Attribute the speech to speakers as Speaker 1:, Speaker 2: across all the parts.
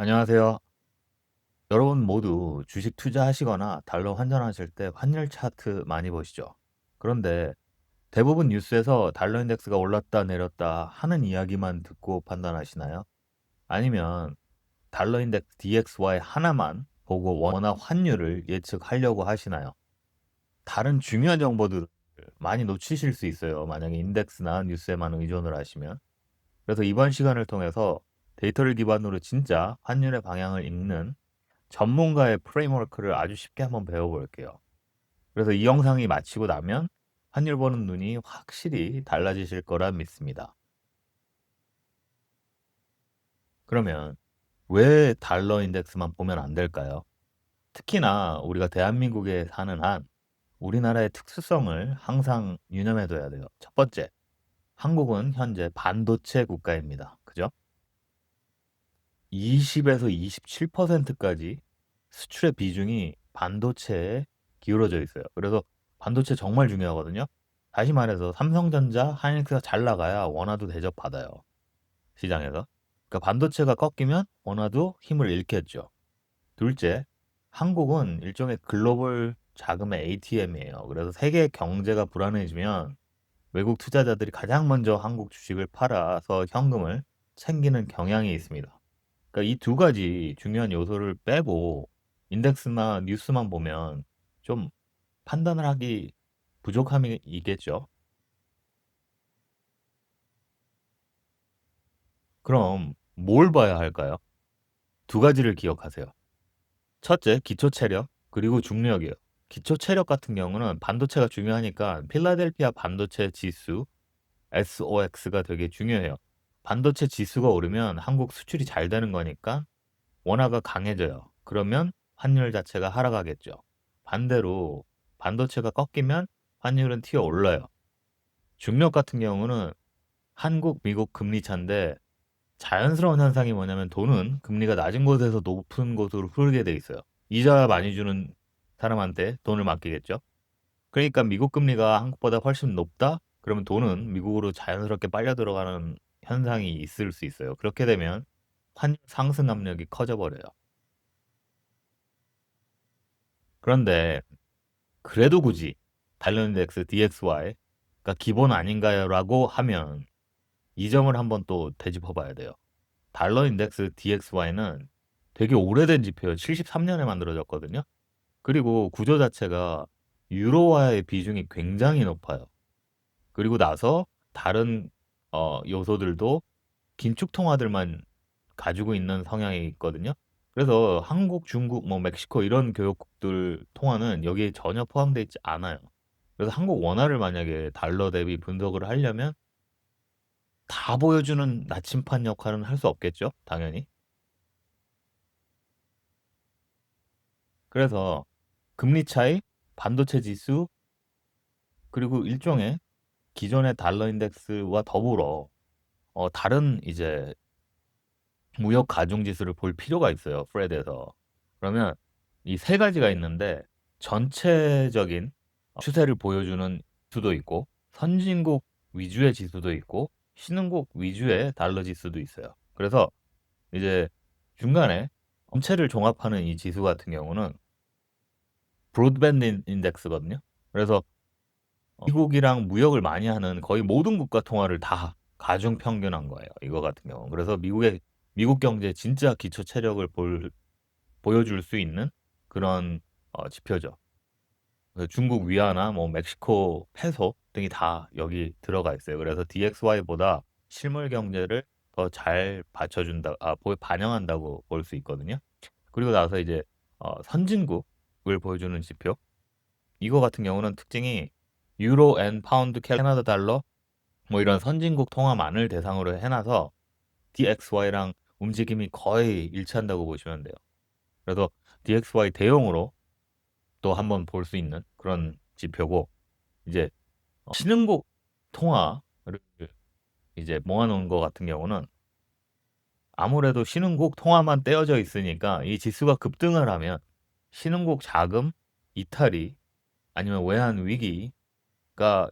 Speaker 1: 안녕하세요. 여러분 모두 주식 투자하시거나 달러 환전하실 때 환율 차트 많이 보시죠? 그런데 대부분 뉴스에서 달러 인덱스가 올랐다 내렸다 하는 이야기만 듣고 판단하시나요? 아니면 달러 인덱스 DXY 하나만 보고 원화 환율을 예측하려고 하시나요? 다른 중요한 정보들 많이 놓치실 수 있어요. 만약에 인덱스나 뉴스에만 의존을 하시면. 그래서 이번 시간을 통해서 데이터를 기반으로 진짜 환율의 방향을 읽는 전문가의 프레임워크를 아주 쉽게 한번 배워볼게요. 그래서 이 영상이 마치고 나면 환율 보는 눈이 확실히 달라지실 거라 믿습니다. 그러면 왜 달러 인덱스만 보면 안 될까요? 특히나 우리가 대한민국에 사는 한 우리나라의 특수성을 항상 유념해둬야 돼요. 첫 번째, 한국은 현재 반도체 국가입니다. 그죠? 20에서 27%까지 수출의 비중이 반도체에 기울어져 있어요. 그래서 반도체 정말 중요하거든요. 다시 말해서 삼성전자, 하이닉스가 잘 나가야 원화도 대접받아요. 시장에서. 그러니까 반도체가 꺾이면 원화도 힘을 잃겠죠. 둘째, 한국은 일종의 글로벌 자금의 ATM이에요. 그래서 세계 경제가 불안해지면 외국 투자자들이 가장 먼저 한국 주식을 팔아서 현금을 챙기는 경향이 있습니다. 그러니까 이 두 가지 중요한 요소를 빼고 인덱스나 뉴스만 보면 좀 판단을 하기 부족함이 있겠죠. 그럼 뭘 봐야 할까요? 두 가지를 기억하세요. 첫째, 기초 체력, 그리고 중력이에요. 기초 체력 같은 경우는 반도체가 중요하니까 필라델피아 반도체 지수 SOX가 되게 중요해요. 반도체 지수가 오르면 한국 수출이 잘 되는 거니까 원화가 강해져요. 그러면 환율 자체가 하락하겠죠. 반대로 반도체가 꺾이면 환율은 튀어 올라요. 중력 같은 경우는 한국, 미국 금리 차인데 자연스러운 현상이 뭐냐면 돈은 금리가 낮은 곳에서 높은 곳으로 흐르게 돼 있어요. 이자 많이 주는 사람한테 돈을 맡기겠죠. 그러니까 미국 금리가 한국보다 훨씬 높다? 그러면 돈은 미국으로 자연스럽게 빨려 들어가는 현상이 있을 수 있어요. 그렇게 되면 환율 상승 압력이 커져 버려요. 그런데 그래도 굳이 달러 인덱스 DXY가 기본 아닌가요라고 하면 이 점을 한번 또 되짚어 봐야 돼요. 달러 인덱스 DXY는 되게 오래된 지표예요. 73년에 만들어졌거든요. 그리고 구조 자체가 유로화의 비중이 굉장히 높아요. 그리고 나서 다른 요소들도 긴축 통화들만 가지고 있는 성향이 있거든요. 그래서 한국, 중국, 뭐 멕시코 이런 교역국들 통화는 여기에 전혀 포함되어 있지 않아요. 그래서 한국 원화를 만약에 달러 대비 분석을 하려면 다 보여주는 나침판 역할은 할 수 없겠죠, 당연히. 그래서 금리 차이, 반도체 지수, 그리고 일종의 기존의 달러 인덱스와 더불어 다른 이제 무역 가중 지수를 볼 필요가 있어요. 프레드에서. 그러면 이 세 가지가 있는데 전체적인 추세를 보여주는 지수도 있고 선진국 위주의 지수도 있고 신흥국 위주의 달러 지수도 있어요. 그래서 이제 중간에 전체를 종합하는 이 지수 같은 경우는 브로드밴드 인덱스거든요. 그래서 미국이랑 무역을 많이 하는 거의 모든 국가 통화를 다 가중 평균한 거예요. 이거 같은 경우. 그래서 미국 경제 진짜 기초 체력을 보여줄 수 있는 그런 지표죠. 그래서 중국 위안화, 뭐 멕시코 페소 등이 다 여기 들어가 있어요. 그래서 DXY보다 실물 경제를 더 잘 받쳐준다, 반영한다고 볼 수 있거든요. 그리고 나서 이제 선진국을 보여주는 지표. 이거 같은 경우는 특징이 유로 앤 파운드 캐나다 달러 뭐 이런 선진국 통화만을 대상으로 해놔서 DXY랑 움직임이 거의 일치한다고 보시면 돼요. 그래서 DXY 대용으로 또 한번 볼 수 있는 그런 지표고 이제 신흥국 통화를 이제 모아놓은 것 같은 경우는 아무래도 신흥국 통화만 떼어져 있으니까 이 지수가 급등을 하면 신흥국 자금 이탈이 아니면 외환 위기가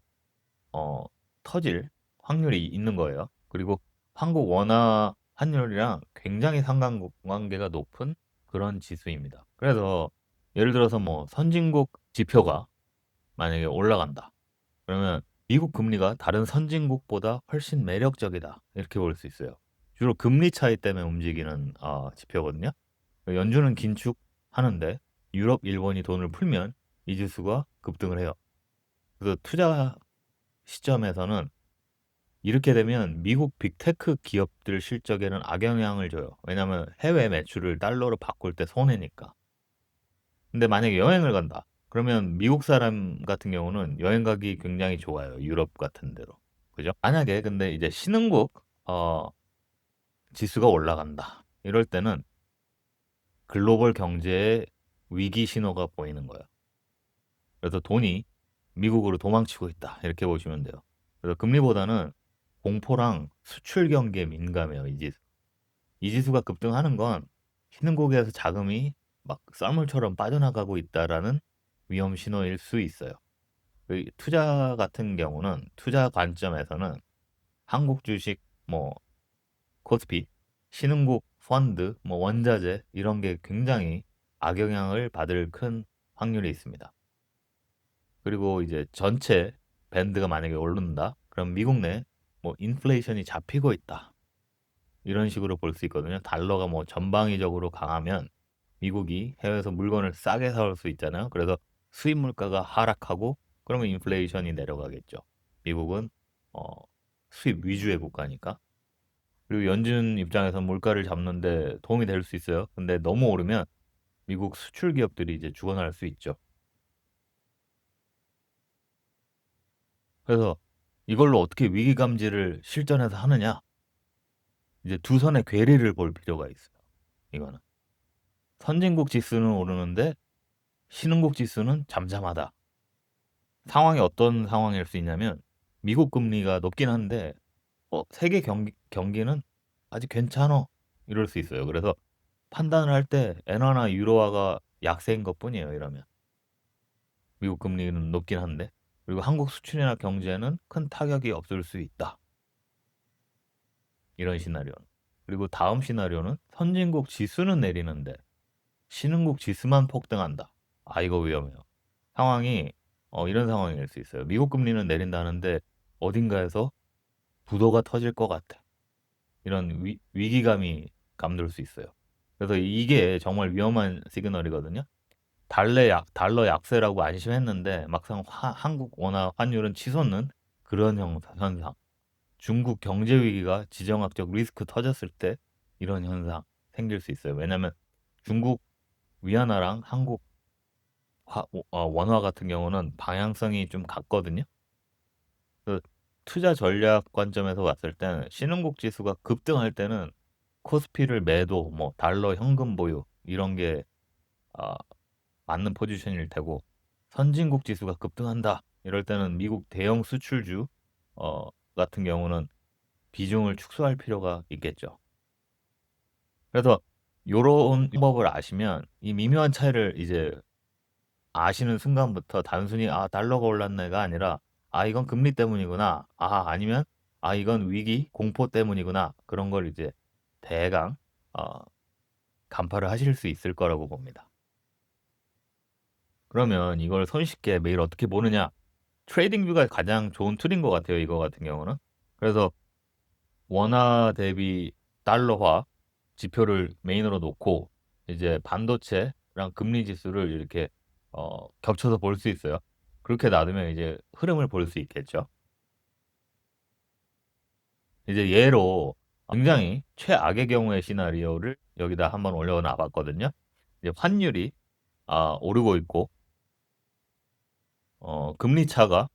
Speaker 1: 어, 터질 확률이 있는 거예요. 그리고 한국 원화 환율이랑 굉장히 상관관계가 높은 그런 지수입니다. 그래서 예를 들어서 뭐 선진국 지표가 만약에 올라간다. 그러면 미국 금리가 다른 선진국보다 훨씬 매력적이다. 이렇게 볼 수 있어요. 주로 금리 차이 때문에 움직이는 지표거든요. 연준은 긴축하는데 유럽, 일본이 돈을 풀면 이 지수가 급등을 해요. 그래서 투자 시점에서는 이렇게 되면 미국 빅테크 기업들 실적에는 악영향을 줘요. 왜냐하면 해외 매출을 달러로 바꿀 때 손해니까. 근데 만약에 여행을 간다. 그러면 미국 사람 같은 경우는 여행 가기 굉장히 좋아요. 유럽 같은 데로. 그죠? 만약에 근데 이제 신흥국 지수가 올라간다. 이럴 때는 글로벌 경제의 위기 신호가 보이는 거예요. 그래서 돈이 미국으로 도망치고 있다. 이렇게 보시면 돼요. 그래서 금리보다는 공포랑 수출 경기에 민감해요. 이 지수. 이 지수가 급등하는 건 신흥국에서 자금이 막 썰물처럼 빠져나가고 있다라는 위험 신호일 수 있어요. 그 투자 같은 경우는 투자 관점에서는 한국 주식, 뭐 코스피, 신흥국 펀드, 뭐 원자재 이런 게 굉장히 악영향을 받을 큰 확률이 있습니다. 그리고 이제 전체 밴드가 만약에 오른다, 그럼 미국 내 뭐 인플레이션이 잡히고 있다. 이런 식으로 볼 수 있거든요. 달러가 뭐 전방위적으로 강하면 미국이 해외에서 물건을 싸게 사올 수 있잖아요. 그래서 수입 물가가 하락하고 그러면 인플레이션이 내려가겠죠. 미국은 어, 수입 위주의 국가니까. 그리고 연준 입장에서 물가를 잡는데 도움이 될 수 있어요. 근데 너무 오르면 미국 수출 기업들이 이제 죽어날 수 있죠. 그래서 이걸로 어떻게 위기 감지를 실전에서 하느냐? 이제 두 손의 괴리를 볼 필요가 있어요. 이거는 선진국 지수는 오르는데 신흥국 지수는 잠잠하다. 상황이 어떤 상황일 수 있냐면 미국 금리가 높긴 한데 세계 경기는 아직 괜찮어. 이럴 수 있어요. 그래서 판단을 할 때 엔화나 유로화가 약세인 것뿐이에요. 이러면 미국 금리는 높긴 한데 그리고 한국 수출이나 경제는 큰 타격이 없을 수 있다. 이런 시나리오. 그리고 다음 시나리오는 선진국 지수는 내리는데 신흥국 지수만 폭등한다. 아, 이거 위험해요. 상황이 이런 상황일 수 있어요. 미국 금리는 내린다는데 어딘가에서 부도가 터질 것 같아. 이런 위기감이 감돌 수 있어요. 그래서 이게 정말 위험한 시그널이거든요. 달러 약세라고 안심했는데 막상 한국 원화 환율은 치솟는 그런 현상. 중국 경제 위기가 지정학적 리스크 터졌을 때 이런 현상 생길 수 있어요. 왜냐하면 중국 위안화랑 한국 원화 같은 경우는 방향성이 좀 같거든요. 그 투자 전략 관점에서 봤을 때는 신흥국 지수가 급등할 때는 코스피를 매도, 뭐 달러 현금 보유 이런 게 아, 맞는 포지션일 테고 선진국 지수가 급등한다. 이럴 때는 미국 대형 수출주 같은 경우는 비중을 축소할 필요가 있겠죠. 그래서 요런 방법을 아시면 이 미묘한 차이를 이제 아시는 순간부터 단순히 달러가 올랐네가 아니라 이건 금리 때문이구나. 아니면 이건 위기 공포 때문이구나. 그런 걸 이제 대강 어, 간파를 하실 수 있을 거라고 봅니다. 그러면 이걸 손쉽게 매일 어떻게 보느냐? 트레이딩 뷰가 가장 좋은 툴인 것 같아요. 이거 같은 경우는. 그래서 원화 대비 달러화 지표를 메인으로 놓고 이제 반도체랑 금리 지수를 이렇게 겹쳐서 볼 수 있어요. 그렇게 놔두면 이제 흐름을 볼 수 있겠죠. 이제 예로 굉장히 최악의 경우의 시나리오를 여기다 한번 올려놔 봤거든요. 이제 환율이 오르고 있고 금리 차가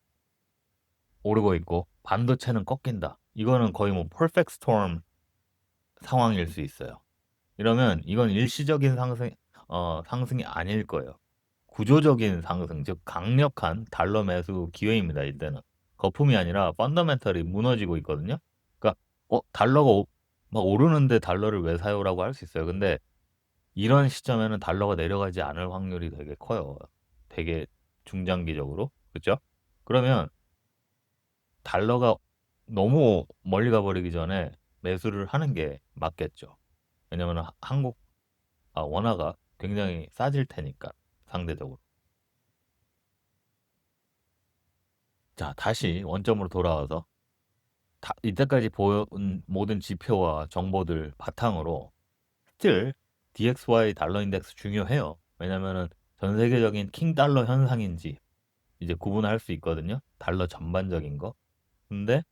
Speaker 1: 오르고 있고 반도체는 꺾인다. 이거는 거의 뭐 퍼펙트 스톰 상황일 수 있어요. 이러면 이건 일시적인 상승이 아닐 거예요. 구조적인 상승, 즉 강력한 달러 매수 기회입니다. 이때는 거품이 아니라 펀더멘털이 무너지고 있거든요. 그러니까 달러가 막 오르는데 달러를 왜 사요라고 할 수 있어요. 근데 이런 시점에는 달러가 내려가지 않을 확률이 되게 커요. 되게 중장기적으로. 그렇죠? 그러면 달러가 너무 멀리 가버리기 전에 매수를 하는 게 맞겠죠. 왜냐면 한국 원화가 굉장히 싸질 테니까 상대적으로. 자, 다시 원점으로 돌아와서 이때까지 본 모든 지표와 정보들 바탕으로 still DXY 달러 인덱스 중요해요. 왜냐면은 전 세계적인 킹 달러 현상인지 이제 구분할 수 있거든요. 달러 전반적인 거. 근데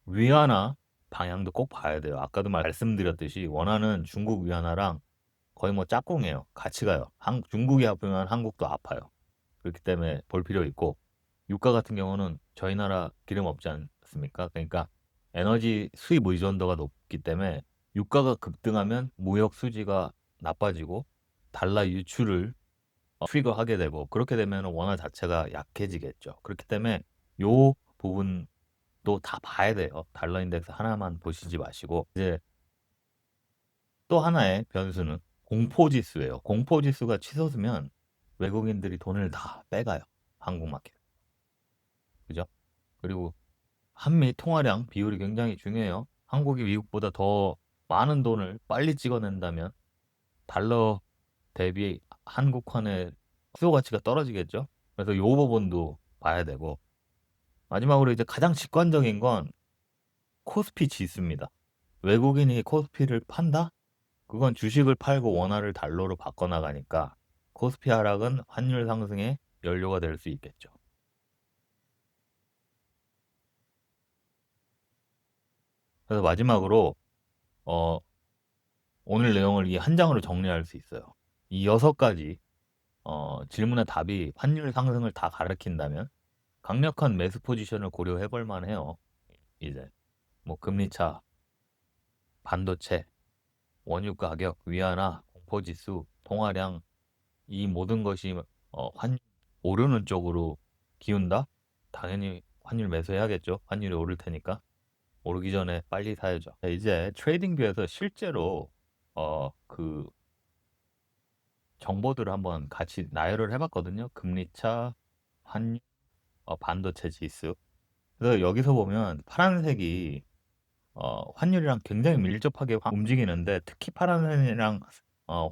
Speaker 1: 위안화 방향도 꼭 봐야 돼요. 아까도 말씀드렸듯이 원화는 중국 위안화랑 거의 뭐 짝꿍이에요. 같이 가요. 중국이 아프면 한국도 아파요. 그렇기 때문에 볼 필요 있고 유가 같은 경우는 저희 나라 기름 없지 않습니까? 그러니까 에너지 수입 의존도가 높기 때문에 유가가 급등하면 무역 수지가 나빠지고 달러 유출을 트리거하게 되고 그렇게 되면 원화 자체가 약해지겠죠. 그렇기 때문에 요 부분도 다 봐야 돼요. 달러 인덱스 하나만 보시지 마시고 이제 또 하나의 변수는 공포 지수예요. 공포 지수가 치솟으면 외국인들이 돈을 다 빼가요. 한국 마켓. 그죠? 그리고 한미 통화량 비율이 굉장히 중요해요. 한국이 미국보다 더 많은 돈을 빨리 찍어낸다면 달러 대비 한국환의 수요 가치가 떨어지겠죠. 그래서 요 부분도 봐야 되고 마지막으로 이제 가장 직관적인 건 코스피 지수입니다. 외국인이 코스피를 판다? 그건 주식을 팔고 원화를 달러로 바꿔나가니까 코스피 하락은 환율 상승의 연료가 될 수 있겠죠. 그래서 마지막으로 어, 오늘 내용을 이 한 장으로 정리할 수 있어요. 이 6가지 질문의 답이 환율 상승을 다 가리킨다면 강력한 매수 포지션을 고려해 볼 만해요. 이제 뭐 금리 차, 반도체, 원유 가격, 위안화, 공포지수, 통화량 이 모든 것이 환율 오르는 쪽으로 기운다? 당연히 환율 매수해야겠죠. 환율이 오를 테니까. 오르기 전에 빨리 사야죠. 자, 이제 트레이딩 뷰에서 실제로 그 정보들을 한번 같이 나열을 해봤거든요. 금리차, 환율, 반도체 지수. 그래서 여기서 보면 파란색이 환율이랑 굉장히 밀접하게 움직이는데 특히 파란색이랑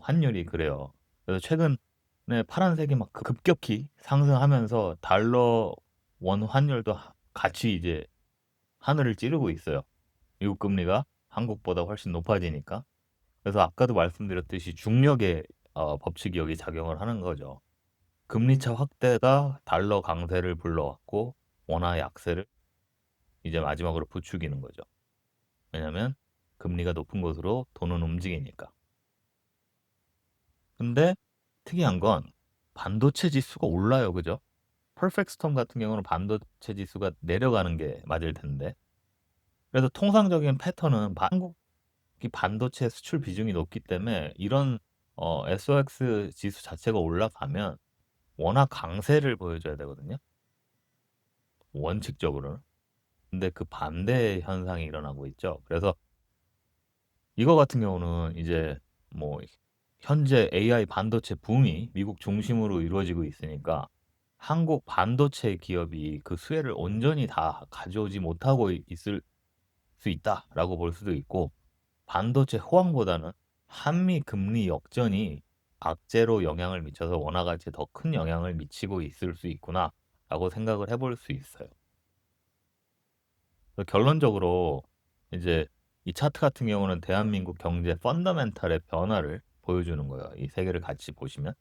Speaker 1: 환율이 그래요. 그래서 최근에 파란색이 막 급격히 상승하면서 달러 원 환율도 같이 이제 하늘을 찌르고 있어요. 미국 금리가 한국보다 훨씬 높아지니까. 그래서 아까도 말씀드렸듯이 중력의 법칙이 여기 작용을 하는 거죠. 금리차 확대가 달러 강세를 불러왔고 원화 약세를 이제 마지막으로 부추기는 거죠. 왜냐면 금리가 높은 곳으로 돈은 움직이니까. 근데 특이한 건 반도체 지수가 올라요. 그죠? 퍼펙트 스톰 같은 경우는 반도체 지수가 내려가는 게 맞을 텐데. 그래서 통상적인 패턴은 한국이 반도체 수출 비중이 높기 때문에 이런 SOX 지수 자체가 올라가면 워낙 강세를 보여줘야 되거든요. 원칙적으로는. 근데 그 반대 현상이 일어나고 있죠. 그래서 이거 같은 경우는 이제 뭐 현재 AI 반도체 붐이 미국 중심으로 이루어지고 있으니까 한국 반도체 기업이 그 수혜를 온전히 다 가져오지 못하고 있을 수 있다라고 볼 수도 있고 반도체 호황보다는 한미 금리 역전이 악재로 영향을 미쳐서 원화 가치에 더 큰 영향을 미치고 있을 수 있구나라고 생각을 해볼 수 있어요. 그래서 결론적으로 이제 이 차트 같은 경우는 대한민국 경제 펀더멘탈의 변화를 보여주는 거예요. 이 세 개를 같이 보시면.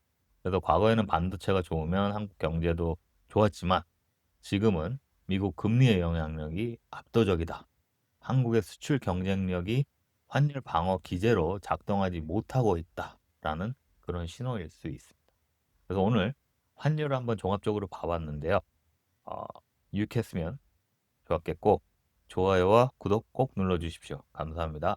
Speaker 1: 그래서 과거에는 반도체가 좋으면 한국 경제도 좋았지만 지금은 미국 금리의 영향력이 압도적이다. 한국의 수출 경쟁력이 환율 방어 기제로 작동하지 못하고 있다라는 그런 신호일 수 있습니다. 그래서 오늘 환율을 한번 종합적으로 봐봤는데요. 어, 유익했으면 좋았겠고 좋아요와 구독 꼭 눌러주십시오. 감사합니다.